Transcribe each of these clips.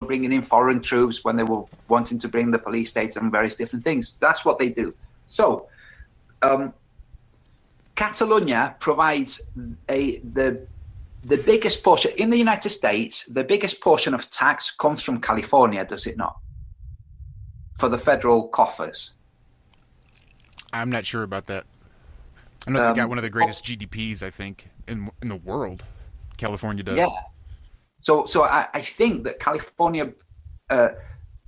bringing in foreign troops, when they were wanting to bring the police state and various different things. That's what they do. So Catalonia provides the biggest portion in the United States. The biggest portion of tax comes from California, does it not? For the federal coffers. I'm not sure about that. I know they got one of the greatest GDPs, I think, in the world. California does. Yeah. So I think that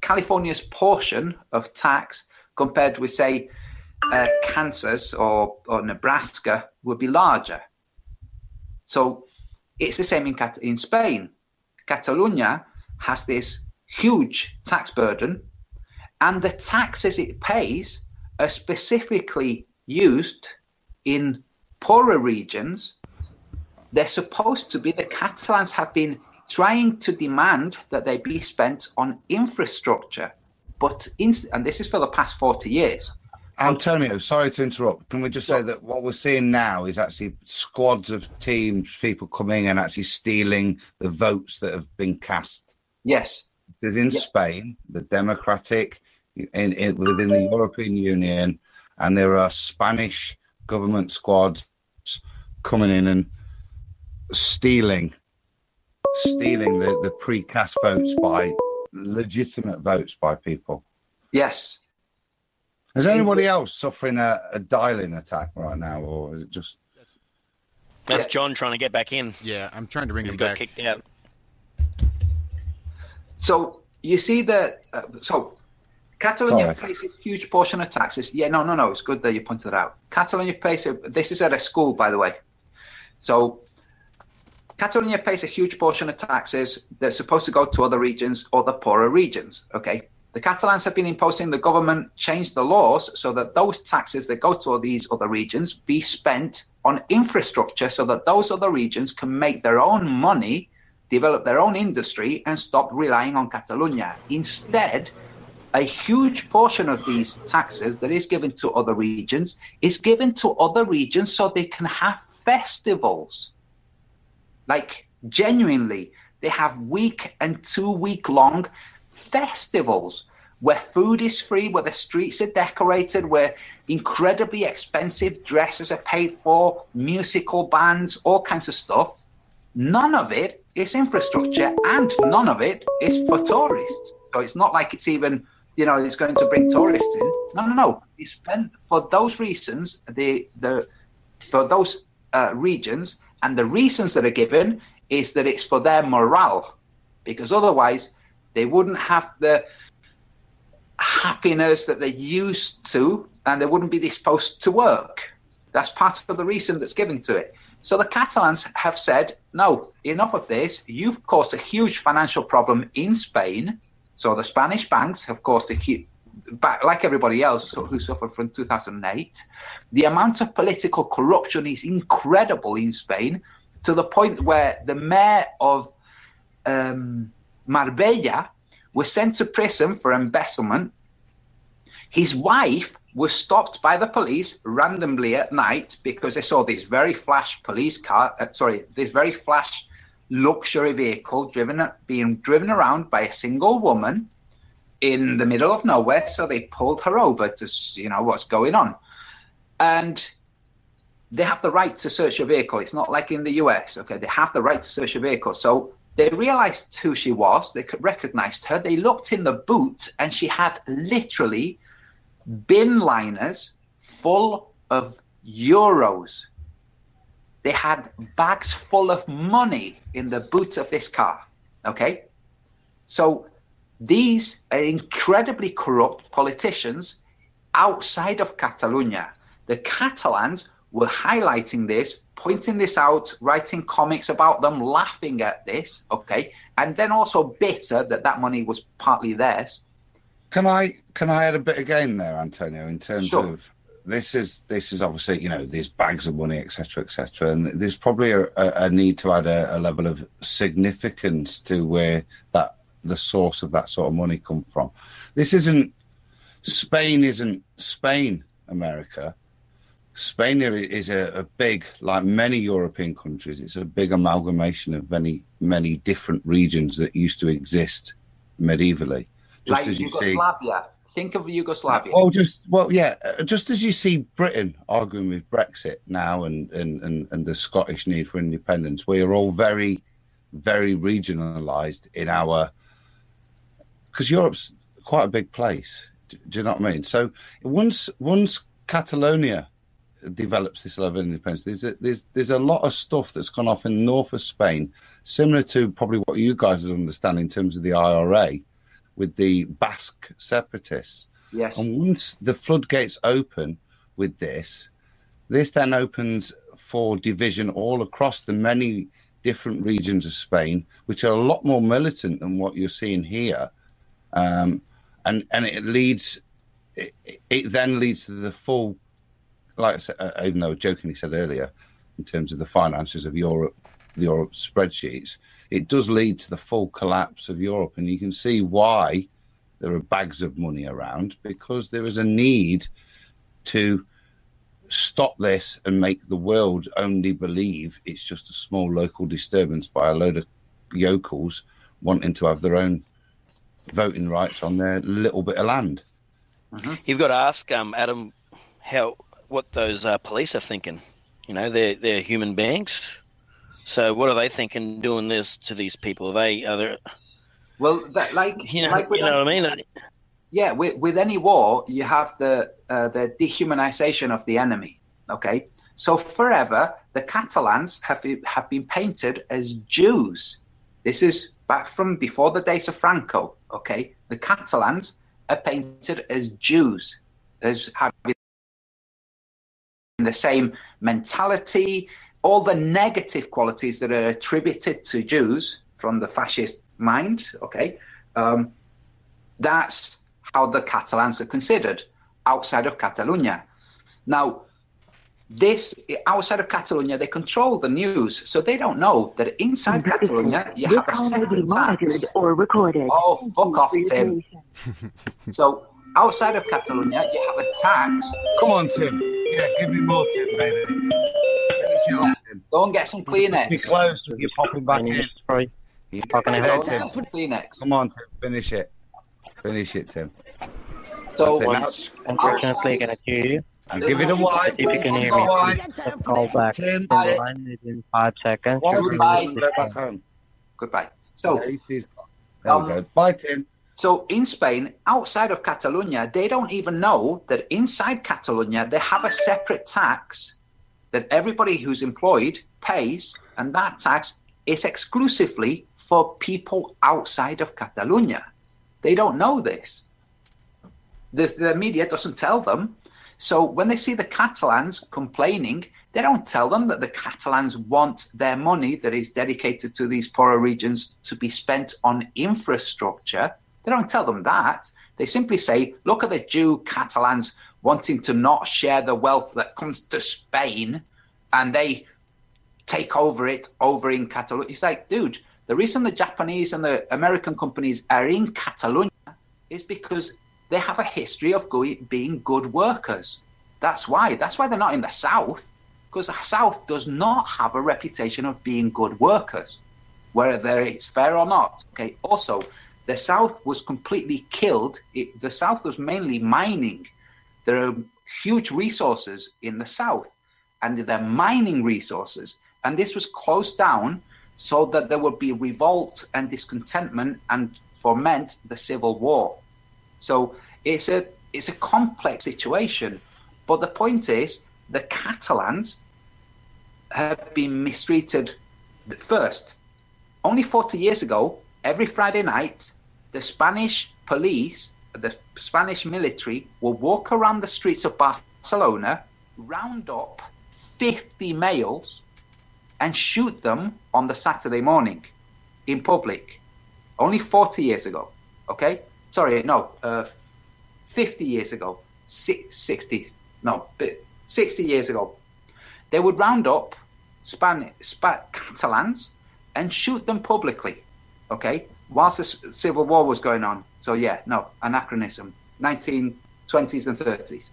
California's portion of tax compared with, say, Kansas or Nebraska would be larger. So it's the same in Spain. Catalonia has this huge tax burden, and the taxes it pays are specifically used in poorer regions. They're supposed to be, the Catalans have been trying to demand that they be spent on infrastructure, and this is for the past 40 years. Antonio, sorry to interrupt. Can we just say that what we're seeing now is actually squads of teams, people coming and actually stealing the votes that have been cast? Yes. This is in Spain, the democratic, within the European Union, and there are Spanish government squads coming in and stealing the pre-cast votes by legitimate votes by people. Yes. Is anybody else suffering a dialing attack right now, or is it just... That's John trying to get back in. Yeah, I'm trying to bring him back. back. He's got kicked out. So you see that... Catalonia pays a huge portion of taxes. Yeah, no. It's good that you pointed it out. Catalonia pays... This is at a school, by the way. So Catalonia pays a huge portion of taxes that's supposed to go to other regions or the poorer regions, okay? The Catalans have been imposing, the government changed the laws so that those taxes that go to all these other regions be spent on infrastructure so that those other regions can make their own money, develop their own industry, and stop relying on Catalonia. Instead, a huge portion of these taxes that is given to other regions is given to other regions so they can have festivals. Like, genuinely, they have week and 2 week long festivals where food is free, where the streets are decorated, where incredibly expensive dresses are paid for, musical bands, all kinds of stuff. None of it is infrastructure, and none of it is for tourists. So it's not like it's even, it's going to bring tourists in. No. It's spent for those reasons, for those regions, and the reasons that are given is that it's for their morale, because otherwise they wouldn't have the happiness that they're used to, and they wouldn't be disposed to work. That's part of the reason that's given to it. So the Catalans have said, no, enough of this. You've caused a huge financial problem in Spain. So the Spanish banks have caused a huge, like everybody else who suffered from 2008. The amount of political corruption is incredible in Spain, to the point where the mayor of Marbella was sent to prison for embezzlement. His wife was stopped by the police randomly at night because they saw this very flash this very flash luxury vehicle being driven around by a single woman in the middle of nowhere. So they pulled her over to, what's going on. And they have the right to search a vehicle. It's not like in the US, okay? They have the right to search a vehicle. So they realized who she was. They recognized her. They looked in the boot, and she had literally bin liners full of euros. They had bags full of money in the boot of this car, okay? So these are incredibly corrupt politicians outside of Catalonia. The Catalans were highlighting this, pointing this out, writing comics about them, laughing at this, okay? And then also bitter that money was partly theirs. Can I add a bit again there, Antonio, in terms of this is obviously, these bags of money, etc., and there's probably a need to add a level of significance to where the source of that sort of money come from. Isn't Spain, America. Spain is a big, like many European countries, it's a big amalgamation of many different regions that used to exist medievally. Just like as you Yugoslavia. Think of Yugoslavia. Just as you see Britain arguing with Brexit now and the Scottish need for independence, we are all very, very regionalised in our, because Europe's quite a big place. Do you know what I mean? So once Catalonia develops this level of independence, there's a lot of stuff that's gone off in the north of Spain, similar to probably what you guys would understand in terms of the IRA with the Basque separatists. Yes. And once the floodgates open with this then opens for division all across the many different regions of Spain, which are a lot more militant than what you're seeing here. And it then leads to the full, like I said, even though jokingly said earlier, in terms of the finances of Europe, the Europe spreadsheets, it does lead to the full collapse of Europe. And you can see why there are bags of money around, because there is a need to stop this and make the world only believe it's just a small local disturbance by a load of yokels wanting to have their own voting rights on their little bit of land. Mm-hmm. You've got to ask Adam what those police are thinking. You know, they're human beings. So what are they thinking doing this to these people? Are they? Well, you know what I mean? Yeah, with any war, you have the dehumanization of the enemy. Okay, so forever the Catalans have been painted as Jews. This is back from before the days of Franco. Okay, the Catalans are painted as Jews, as having the same mentality, all the negative qualities that are attributed to Jews from the fascist mind. Okay, that's how the Catalans are considered outside of Catalonia. Now, this outside of Catalonia, they control the news, so they don't know that inside Catalonia you have a separate tax. Or recorded. Oh, fuck off, Tim. So outside of Catalonia, you have a tax. Come on, Tim. Yeah, give me more, Tim, baby. Finish it off, Tim. Go and get some Kleenex. Be close if you're popping back in. You're fucking there, Tim. Kleenex. Come on, Tim. Finish it. Finish it, Tim. So unfortunately, I can hear you. Give it a while. If you can hear me, please call back. Tim, in 5 seconds. Goodbye. Go back home. Goodbye. So, there we go. Bye, Tim. So in Spain, outside of Catalonia, they don't even know that inside Catalonia, they have a separate tax that everybody who's employed pays, and that tax is exclusively for people outside of Catalonia. They don't know this. The media doesn't tell them. So when they see the Catalans complaining, they don't tell them that the Catalans want their money that is dedicated to these poorer regions to be spent on infrastructure. They don't tell them that. They simply say, look at the Jew Catalans wanting to not share the wealth that comes to Spain, and they take over it over in Catalonia. It's like, dude, the reason the Japanese and the American companies are in Catalonia is because they have a history of being good workers. That's why. That's why they're not in the South, because the South does not have a reputation of being good workers, whether it's fair or not. Okay. Also, the South was completely killed. The South was mainly mining. There are huge resources in the South, and they're mining resources. And this was closed down so that there would be revolt and discontentment and foment the Civil War. So it's a complex situation. But the point is, the Catalans have been mistreated. First, only 40 years ago, every Friday night, the Spanish police, the Spanish military will walk around the streets of Barcelona, round up 50 males, and shoot them on the Saturday morning in public. Only 40 years ago, okay? Sorry, no, 50 years ago, 60 years ago. They would round up Catalans and shoot them publicly, okay, whilst the Civil War was going on. So yeah, no, anachronism, 1920s and 30s.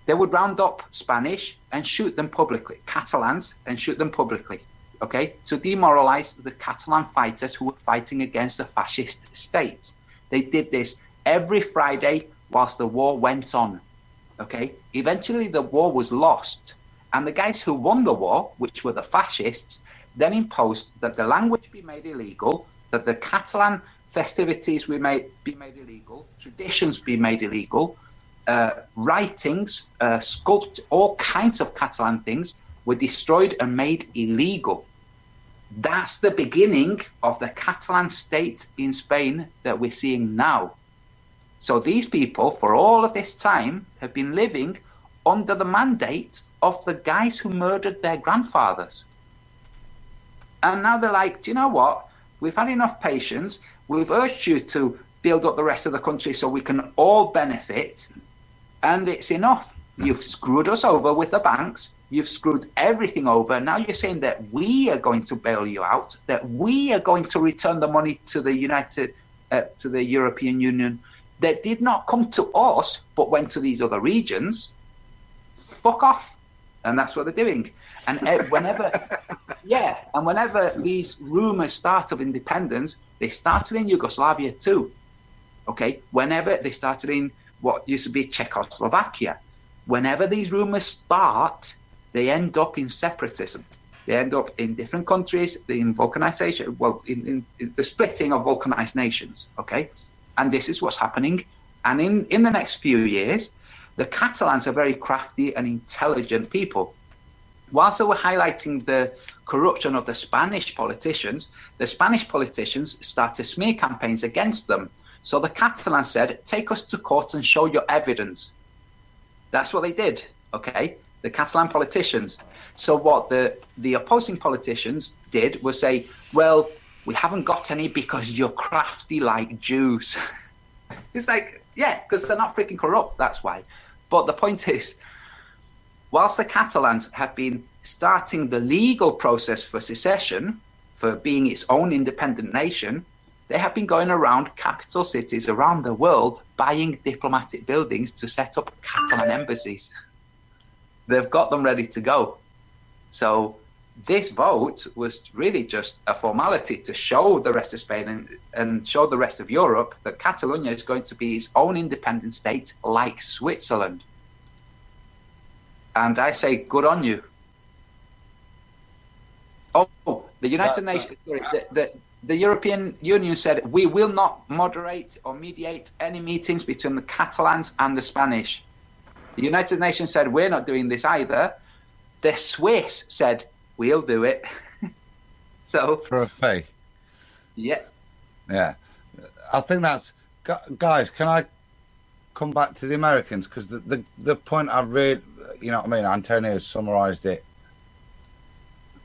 They would round up Spanish and shoot them publicly, Catalans and shoot them publicly. okay, to demoralize the Catalan fighters who were fighting against the fascist state. They did this every Friday whilst the war went on, okay? Eventually the war was lost, and the guys who won the war, which were the fascists, then imposed that the language be made illegal, that the Catalan festivities be made illegal, traditions be made illegal, writings, sculpt, all kinds of Catalan things were destroyed and made illegal. That's the beginning of the Catalan state in Spain that we're seeing now. So these people, for all of this time, have been living under the mandate of the guys who murdered their grandfathers. And now they're like, do you know what? We've had enough patience. We've urged you to build up the rest of the country so we can all benefit. And it's enough. You've screwed us over with the banks. You've screwed everything over. Now you're saying that we are going to bail you out, that we are going to return the money to the European Union that did not come to us, but went to these other regions. Fuck off. And that's what they're doing. And whenever these rumors start of independence, they started in Yugoslavia too. Okay? Whenever they started in what used to be Czechoslovakia, whenever these rumors start, they end up in separatism. They end up in different countries, in volcanization, well, in the splitting of volcanized nations, okay? And this is what's happening. And in the next few years, the Catalans are very crafty and intelligent people. Whilst they were highlighting the corruption of the Spanish politicians started smear campaigns against them. So the Catalans said, take us to court and show your evidence. That's what they did, okay? The Catalan politicians. So what the opposing politicians did was say, well, we haven't got any because you're crafty like Jews. It's like, yeah, because they're not freaking corrupt, that's why. But the point is, whilst the Catalans have been starting the legal process for secession, for being its own independent nation, they have been going around capital cities around the world buying diplomatic buildings to set up Catalan embassies. They've got them ready to go. So this vote was really just a formality to show the rest of Spain and show the rest of Europe that Catalonia is going to be its own independent state like Switzerland. And I say, good on you. Oh, the United Nations, the European Union said, we will not moderate or mediate any meetings between the Catalans and the Spanish. The United Nations said, we're not doing this either. The Swiss said, we'll do it. So for a fee. Yeah. Yeah. I think that's... Guys, can I come back to the Americans? Because the point I read, you know what I mean, Antonio summarised it.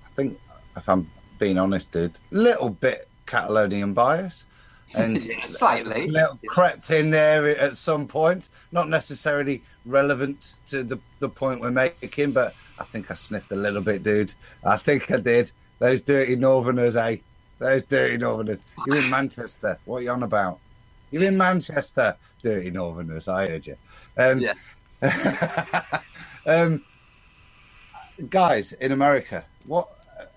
I think, if I'm being honest, dude, a little bit Catalonian bias. And yeah, slightly. Little crept in there at some point. Not necessarily relevant to the point we're making, but I think I sniffed a little bit, dude. I think I did. Those dirty Northerners, eh? Those dirty Northerners. You're in Manchester. What are you on about? You're in Manchester, dirty Northerners. I heard you. Yeah. Guys, in America, what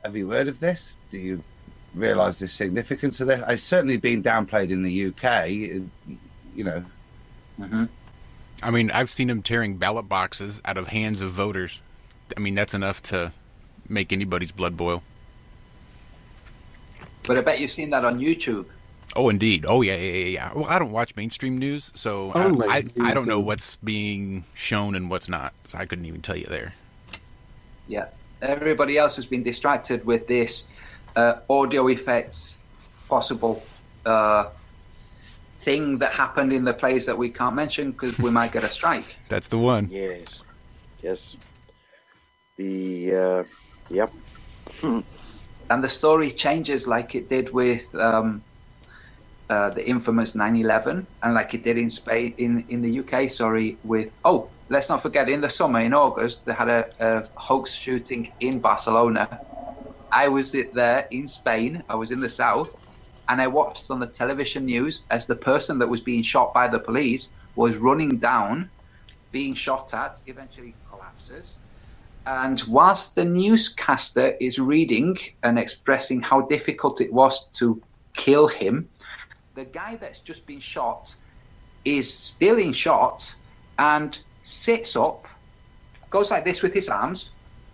have you heard of this? Do you realise the significance of this? It's certainly been downplayed in the UK, you know. Mm-hmm. I mean, I've seen them tearing ballot boxes out of hands of voters. I mean, that's enough to make anybody's blood boil. But I bet you've seen that on YouTube. Oh, indeed. Oh, yeah. Well, I don't watch mainstream news, so I don't know what's being shown and what's not. So I couldn't even tell you there. Yeah. Everybody else has been distracted with this audio effects possible thing that happened in the place that we can't mention because we might get a strike. That's the one. Yes. Yep. And the story changes like it did with the infamous 9/11 and like it did in Spain, in the UK, with, let's not forget, in the summer, in August, they had a hoax shooting in Barcelona. I was there in Spain, I was in the south, and I watched on the television news as the person that was being shot by the police was running down, being shot at, eventually collapses. And whilst the newscaster is reading and expressing how difficult it was to kill him, the guy that's just been shot is still in shot and sits up, goes like this with his arms,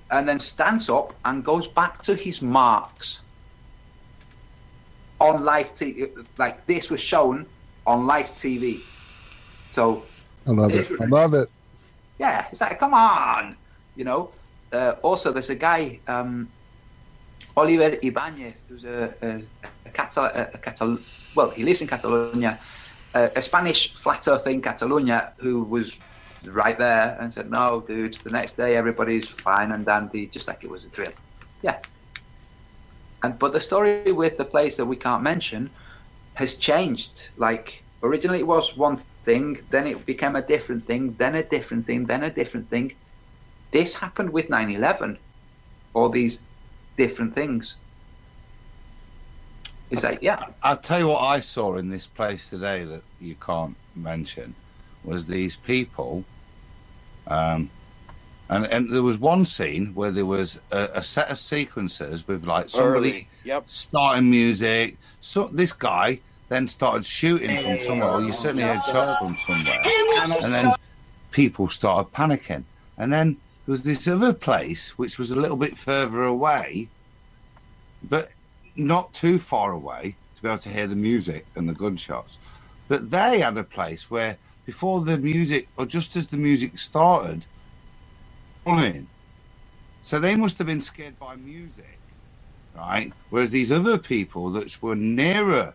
and then stands up and goes back to his marks. On live TV, like this was shown on live TV. So I love it. I love it. Yeah, it's like, come on, you know. Also, there's a guy, Oliver Ibanez, who's well, he lives in Catalonia, a Spanish flat earther in Catalonia who was right there and said, no, dude, the next day everybody's fine and dandy, just like it was a drill. Yeah. But the story with the place that we can't mention has changed. Like, originally it was one thing, then it became a different thing, then a different thing, then a different thing. This happened with 9/11, all these different things. It's like, yeah. I'll tell you what I saw in this place today that you can't mention was these people. And there was one scene where there was a set of sequences with like somebody starting music. So this guy then started shooting from somewhere, or you certainly heard shots from somewhere. And then people started panicking. And then there was this other place which was a little bit further away, but not too far away to be able to hear the music and the gunshots. But they had a place where before the music, or just as the music started, running. So they must have been scared by music, right? Whereas these other people that were nearer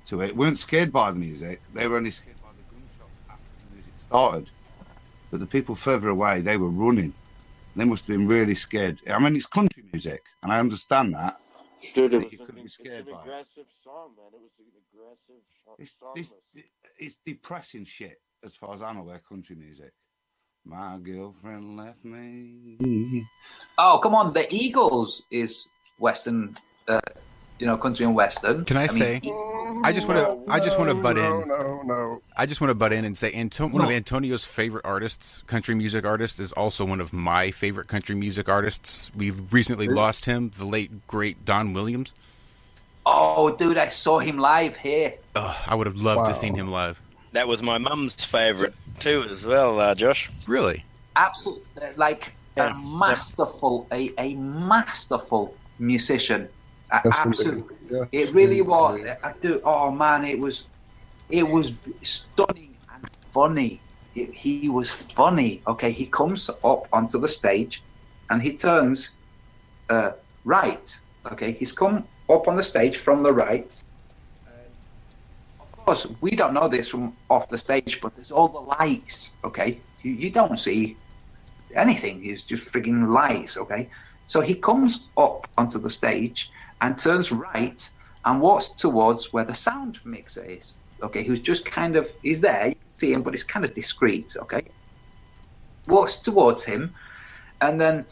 to it weren't scared by the music. They were only scared by the gunshots after the music started. But the people further away, they were running. They must have been really scared. I mean, it's country music, and I understand that. Dude, it was an aggressive song, man. It was an aggressive song. It's depressing shit, as far as I'm aware, country music. My girlfriend left me. Oh, come on. The Eagles is Western, country and Western. Can I say? I just want to butt in. No. I just want to butt in and say one of Antonio's favorite artists, country music artists, is also one of my favorite country music artists. We recently lost him, the late, great Don Williams. Oh, dude, I saw him live here. I would have loved to seen him live. That was my mum's favorite too, as well, Josh. Really? Absolutely, a masterful musician. Absolutely, it really was. Oh man, it was stunning and funny. He was funny. Okay, he comes up onto the stage, and he turns right. Okay, he's come up on the stage from the right. Of course, we don't know this from off the stage, but there's all the lights. Okay, you don't see anything. It's just frigging lights. Okay, so he comes up onto the stage and turns right and walks towards where the sound mixer is. Okay, who's just kind of, he's there, you can see him, but he's kind of discreet. Okay, walks towards him, and then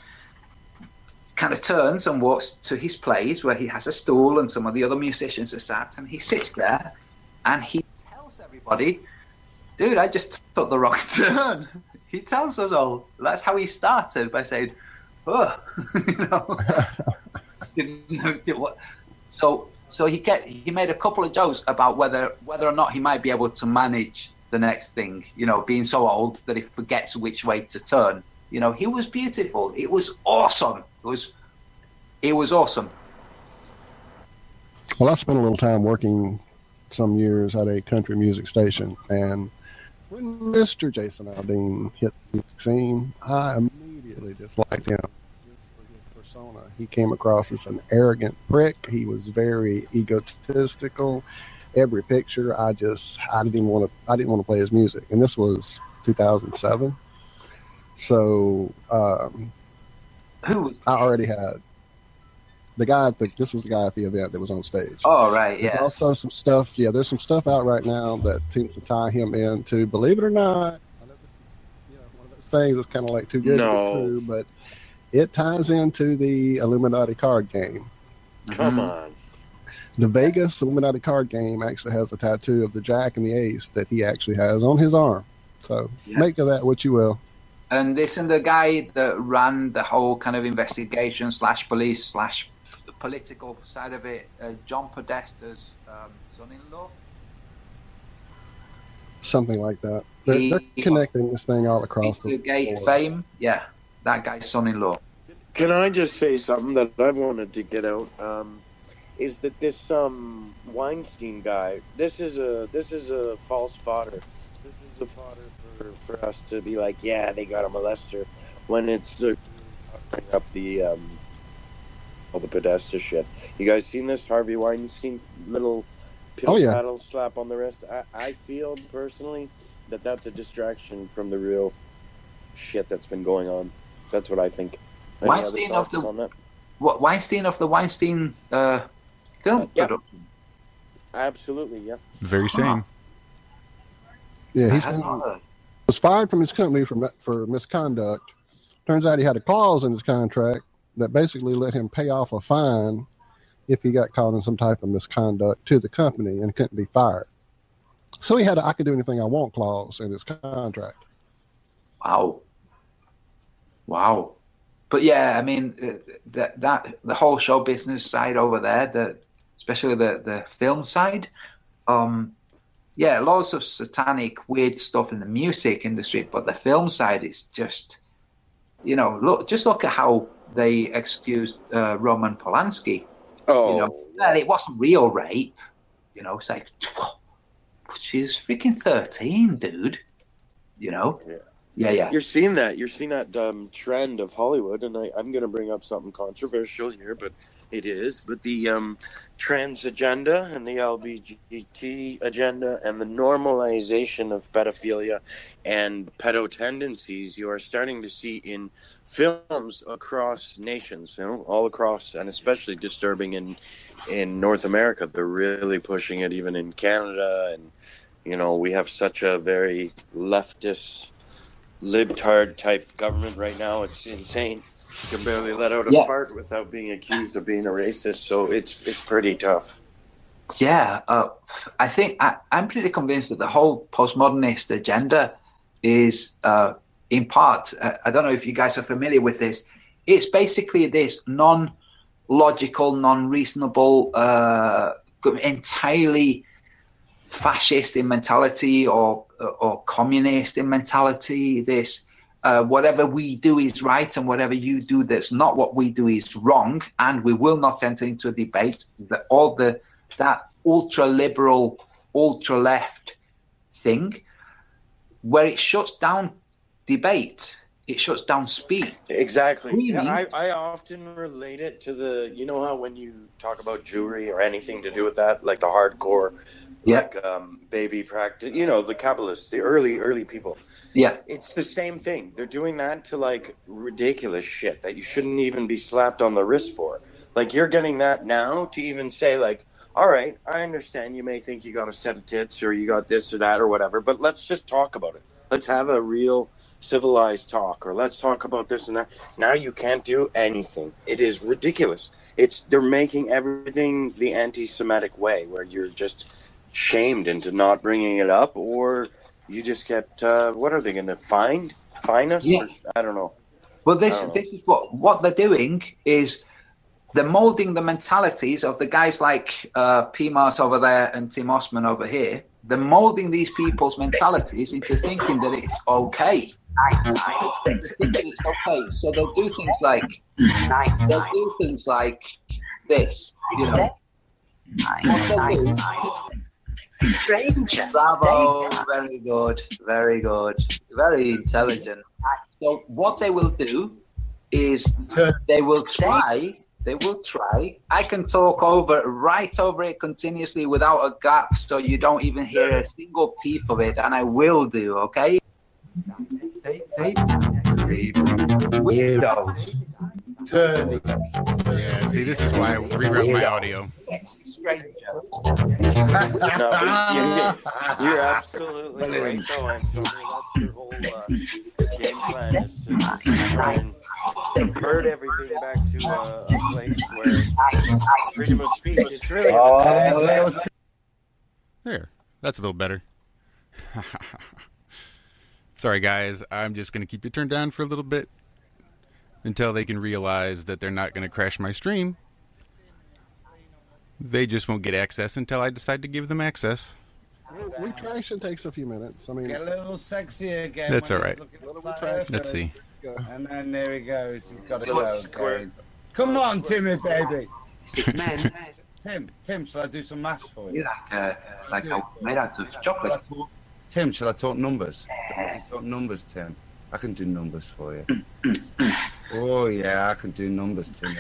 kind of turns and walks to his place where he has a stool and some of the other musicians are sat, and he sits there and he tells everybody, dude, I just took the wrong turn. He tells us all. That's how he started, by saying, didn't know what. So he made a couple of jokes about whether or not he might be able to manage the next thing, being so old that he forgets which way to turn. He was beautiful. It was awesome. It was awesome. Well, I spent a little time working some years at a country music station, and when Mr. Jason Aldean hit the scene, I immediately disliked him just for his persona. He came across as an arrogant prick. He was very egotistical. Every picture, I didn't want to play his music, and this was 2007. So I already had the guy this was the guy at the event that was on stage. Oh, right, yeah. There's also some stuff, there's some stuff out right now that seems to tie him into, believe it or not, I know this is one of those things that's kind of like too good to be true, but it ties into the Illuminati card game. Come on. The Vegas Illuminati card game actually has a tattoo of the Jack and the Ace that he actually has on his arm. So make of that what you will. And this and the guy that ran the whole kind of investigation / police / the political side of it, John Podesta's son-in-law. Something like that. They're connecting this thing all across the Gate fame. Yeah, that guy's son-in-law. Can I just say something that I've wanted to get out? Is that this Weinstein guy? This is a false fodder. This is the fodder for us to be like, yeah, they got a molester, when it's covering up the all the Podesta shit. You guys seen this Harvey Weinstein little paddle slap on the wrist? I feel personally that that's a distraction from the real shit that's been going on. That's what I think. Weinstein of the Weinstein film production. Absolutely, yeah. Very same. Yeah, was fired from his company for misconduct. Turns out he had a clause in his contract that basically let him pay off a fine if he got caught in some type of misconduct to the company and couldn't be fired. So he had a "I can do anything I want" clause in his contract. Wow. But yeah, I mean, that the whole show business side over there, especially the film side, lots of satanic, weird stuff in the music industry, but the film side is just, look at how they excused Roman Polanski. It wasn't real rape. It's like, she's freaking 13, dude. Yeah. You're seeing that trend of Hollywood, and I'm going to bring up something controversial here, but the trans agenda and the LGBT agenda and the normalization of pedophilia and pedo tendencies you are starting to see in films across nations, all across, and especially disturbing in North America. They're really pushing it even in Canada, and we have such a very leftist libtard type government right now. It's insane. You can barely let out a fart without being accused of being a racist, so it's pretty tough. Yeah, I think I'm pretty convinced that the whole postmodernist agenda is, in part, I don't know if you guys are familiar with this, it's basically this non-logical, non-reasonable, entirely fascist in mentality or communist in mentality, this whatever we do is right and whatever you do that's not what we do is wrong, and we will not enter into a debate. That ultra liberal, ultra left thing, where it shuts down debate, it shuts down speech. Exactly. Yeah, I often relate it to how when you talk about Jewry or anything to do with that, like the hardcore, baby practice, the Kabbalists, the early people. Yeah. It's the same thing. They're doing that to like ridiculous shit that you shouldn't even be slapped on the wrist for. Like, you're getting that now to even say like, all right, I understand you may think you got a set of tits or you got this or that or whatever, but let's just talk about it. Let's have a real civilized talk, or let's talk about this and that. Now you can't do anything. It is ridiculous. They're making everything the anti-Semitic way, where you're just shamed into not bringing it up, or you just get what are they going to fine us? Yeah. I don't know. Well, this is what they're doing is they're molding the mentalities of the guys like P. Mars over there and Tim Osman over here. They're molding these people's mentalities into thinking that it's okay. It's okay. So they'll do things like this, What they'll do. Stranger. Bravo, very good, very intelligent. So what they will do is they will try. I can talk right over it continuously without a gap, so you don't even hear a single peep of it, and I will do, okay? Weirdos. Yeah, see, this is why I reroute my audio. No, you're absolutely right, though, Antonio. That's your whole game plan, is to try and subvert everything back to a place where freedom of speech is really There, that's a little better. Sorry, guys. I'm just going to keep you turned down for a little bit until they can realize that they're not going to crash my stream. They just won't get access until I decide to give them access. Retraction takes a few minutes. I mean, Get a little sexy again. That's all right. retraction. Let's see. And then there he goes. He's got to go. Come on, Timmy, baby. Tim, shall I do some maths for you? You're like made out of chocolate. Tim, shall I talk numbers? Does he talk numbers, Tim? I can do numbers for you. Oh, yeah, I can do numbers, Timmy.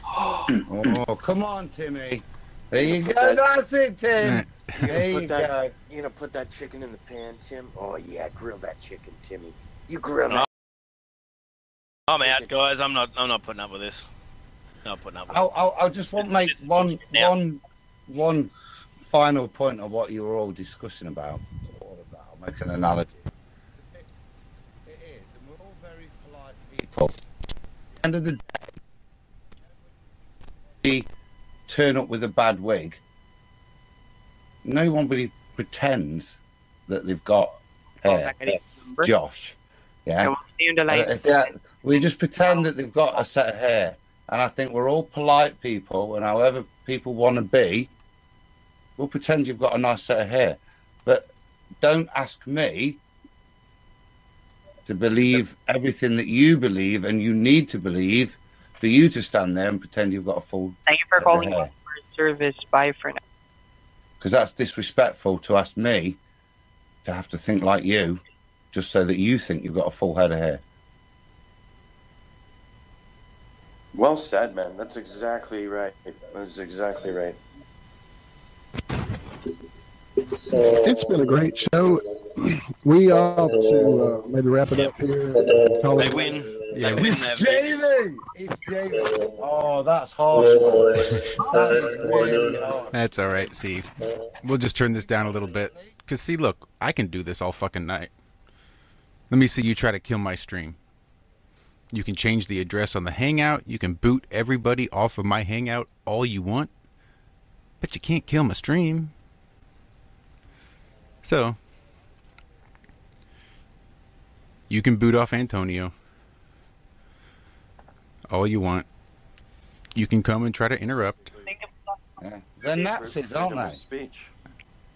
Oh, come on, Timmy. There you go. That's it, Tim. There you go. You're going to put that chicken in the pan, Tim? Oh, yeah, grill that chicken, Timmy. You grill it. I'm out, guys. I'm not putting up with this. Not putting up with it. I just want to make one final point of what you were all discussing about. I'll make an analogy. It is, and we're all very polite people. At the end of the day, we turn up with a bad wig. Nobody pretends that they've got hair. Josh, yeah. We just pretend that they've got a set of hair. And I think we're all polite people, and however people want to be, we'll pretend you've got a nice set of hair. But don't ask me to believe everything that you believe and you need to believe for you to stand there and pretend you've got a full Thank you for calling hair. service. Bye for now. Because that's disrespectful to ask me to have to think like you just so that you think you've got a full head of hair. Well said, man. That's exactly right. That's exactly right. It's been a great show. We ought to maybe wrap it up here. They win. Yeah, It's Jamie! It's Jamie. Oh, that's harsh, man. That is really harsh. That's all right. See, we'll just turn this down a little bit. Because, see, look, I can do this all fucking night. Let me see you try to kill my stream. You can change the address on the Hangout. You can boot everybody off of my Hangout all you want. But you can't kill my stream. So, you can boot off Antonio all you want. You can come and try to interrupt. Yeah. They're Nazis, aren't they? Speech.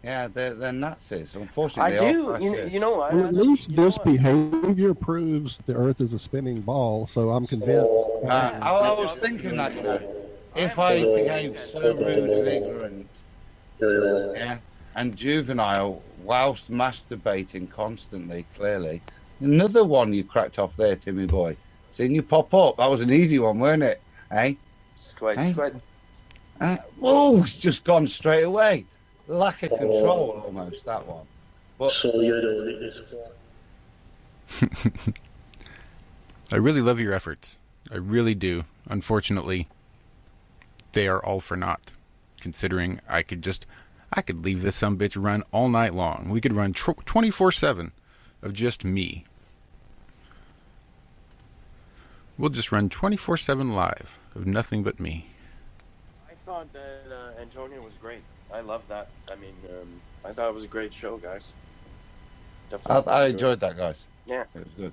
Yeah, they're Nazis. Unfortunately, I do. You know, Well, at least this behavior proves the Earth is a spinning ball, so I'm convinced. I was thinking that, you know, if I behaved so rude and ignorant, yeah, and juvenile whilst masturbating constantly, clearly. Another one you cracked off there, Timmy boy. Seeing you pop up. That was an easy one, weren't it? Hey? Squid. Whoa, it's just gone straight away. Lack of control, almost, that one. But I really love your efforts. I really do. Unfortunately, they are all for naught. Considering I could leave this sumbitch run all night long. We could run 24/7 of just me. We'll just run 24/7 live of nothing but me. I thought that Antonio was great. I love that. I mean, I thought it was a great show, guys. Definitely. I enjoyed that, guys. Yeah. It was good.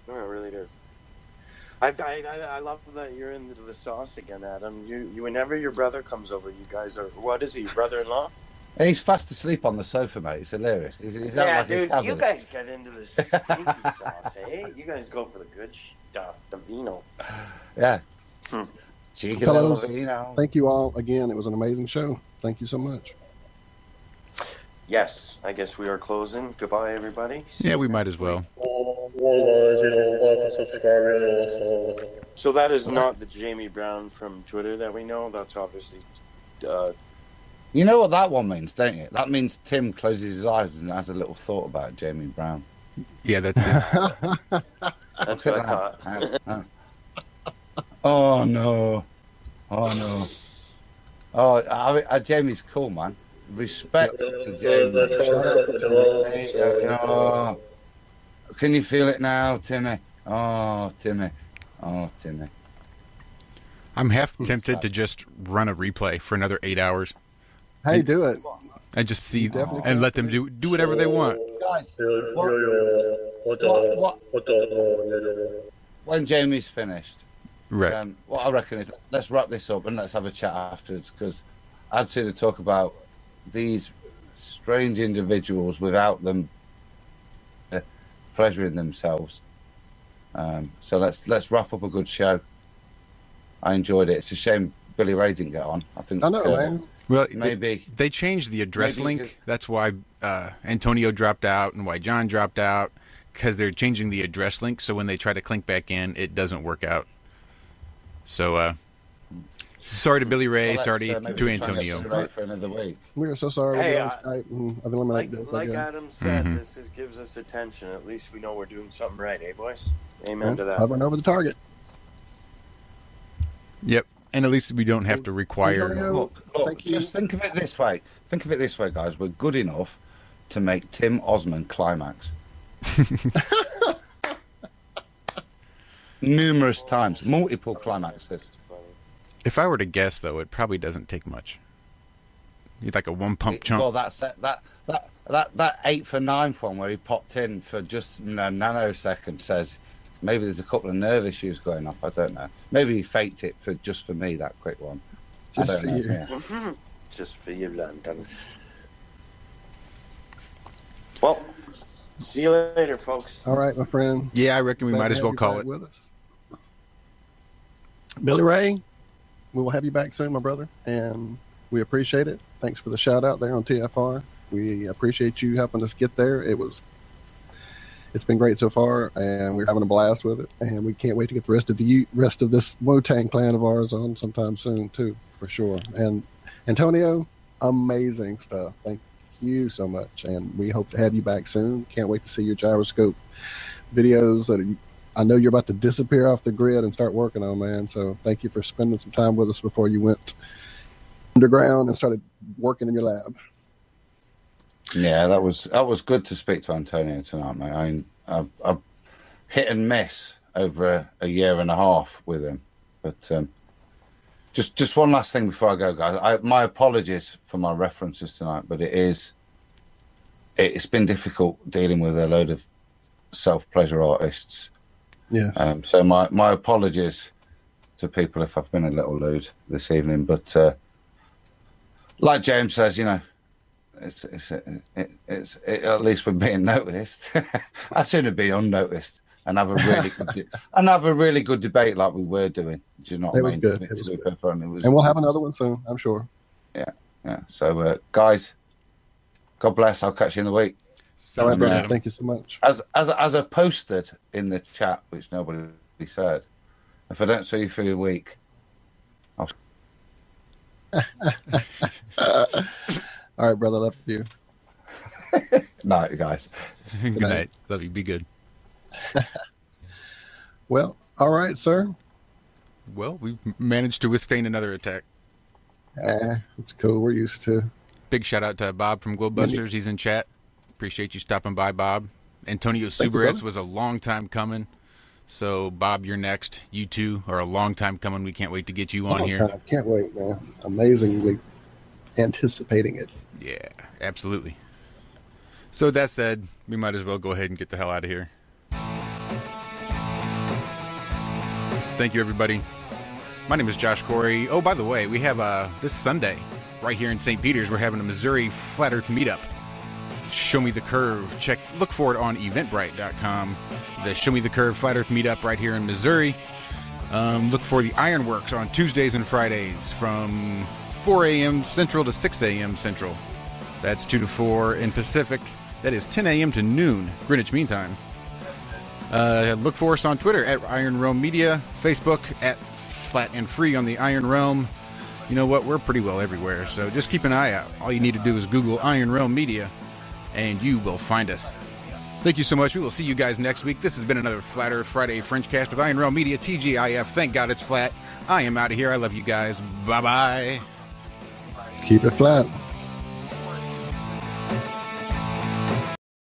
No, I really did. I love that you're into the sauce again, Adam. You whenever your brother comes over, you guys are, what is he, your brother-in-law? He's fast asleep on the sofa, mate. It's hilarious. He's out Yeah, like a dude, cabbage. you guys get into the stinky sauce, eh? You guys go for the good stuff, the vino. Yeah. Cheeky Fellows, little vino. thank you all again. It was an amazing show. Thank you so much. Yes, I guess we are closing. Goodbye, everybody. Yeah, we might as well. So that is not the Jamie Brown from Twitter that we know. That's obviously... You know what that one means, don't you? That means Tim closes his eyes and has a little thought about Jamie Brown. Yeah, that's it. That's what I thought. Oh, no. Oh, no. Oh, Jamie's cool, man. Respect to Jamie. Oh. Can you feel it now, Timmy? Oh, Timmy. Oh, Timmy. I'm half tempted to just run a replay for another 8 hours. Hey, do it. And just see and let them do whatever they want. guys, when Jamie's finished, Right. what I reckon is let's wrap this up and let's have a chat afterwards, because I'd sooner talk about these strange individuals without them pleasuring themselves. So let's wrap up a good show. I enjoyed it. It's a shame Billy Ray didn't get on. I think. I know, man. Well, maybe they changed the address link. That's why Antonio dropped out and why John dropped out, because they're changing the address link. So when they try to click back in, it doesn't work out. So sorry to Billy Ray. Sorry to Antonio. For another week. We're so sorry. Hey, I've eliminated this. Like Adam said, this gives us attention. At least we know we're doing something right, eh, boys? Amen to that. Hovering over the target. Yep. And at least we don't have to require. Look, just think of it this way. Think of it this way, guys. We're good enough to make Tim Osmond climax. Numerous times, multiple climaxes. If I were to guess, though, it probably doesn't take much. You'd like a one-pump chunk. Well, that 8th for 9th one where he popped in for just a nanosecond says maybe there's a couple of nerve issues going up. I don't know. Maybe he faked it just for me, that quick one. Just for you. Yeah. Just for you, London. Well, see you later, folks. All right, my friend. Yeah, I reckon we might as well call it. With us. Billy Ray, we will have you back soon, my brother, and we appreciate it. Thanks for the shout out there on TFR. We appreciate you helping us get there. It's been great so far, and we're having a blast with it. And we can't wait to get the rest of this Wu-Tang clan of ours on sometime soon too, for sure. And Antonio, amazing stuff. Thank you so much, and we hope to have you back soon. Can't wait to see your gyroscope videos that I know you're about to disappear off the grid and start working on, man. So thank you for spending some time with us before you went underground and started working in your lab. Yeah, that was good to speak to Antonio tonight, mate. I mean, I've hit and miss over a year and a half with him, but just one last thing before I go, guys. My apologies for my references tonight, but it's been difficult dealing with a load of self-pleasure artists. Yes. So my apologies to people if I've been a little lewd this evening, but like James says, you know, it's at least we're being noticed. I'd sooner be unnoticed and have a really good debate like we were doing. Do you know what I mean? Was good. It was good. And we'll have another one soon, I'm sure. Yeah. So guys, God bless. I'll catch you in the week. All right, brother. Thank you so much. As I posted in the chat, which nobody said, if I don't see you for a week, I'll. All right, brother. Love you. Night, guys. Good night. Love you. Be good. Well, all right, sir. Well, we managed to withstand another attack. It's cool. We're used to. Big shout out to Bob from Globebusters. He's in chat. Appreciate you stopping by, Bob. Antonio Subirats was a long time coming. So, Bob, you're next. You two are a long time coming. We can't wait to get you on here. Can't wait, man. Amazingly anticipating it. Yeah, absolutely. So, with that said, we might as well go ahead and get the hell out of here. Thank you, everybody. My name is Josh Corey. Oh, by the way, we have this Sunday, right here in St. Peter's, we're having a Missouri Flat Earth meetup. Show Me the Curve. Look for it on eventbrite.com. The Show Me the Curve Flat Earth meetup right here in Missouri. Look for the Ironworks on Tuesdays and Fridays from 4 a.m. Central to 6 a.m. Central. That's 2 to 4 in Pacific. That is 10 a.m. to noon, Greenwich Mean Time. Look for us on Twitter at IronRealmMedia, Facebook at Flat and Free on the Iron Realm. You know what? We're pretty well everywhere, so just keep an eye out. All you need to do is Google Iron Realm Media, and you will find us. Thank you so much. We will see you guys next week. This has been another Flat Earth Friday FRINGE-CAST with IronRealmMedia, TGIF. Thank God it's flat. I am out of here. I love you guys. Bye-bye. Keep it flat.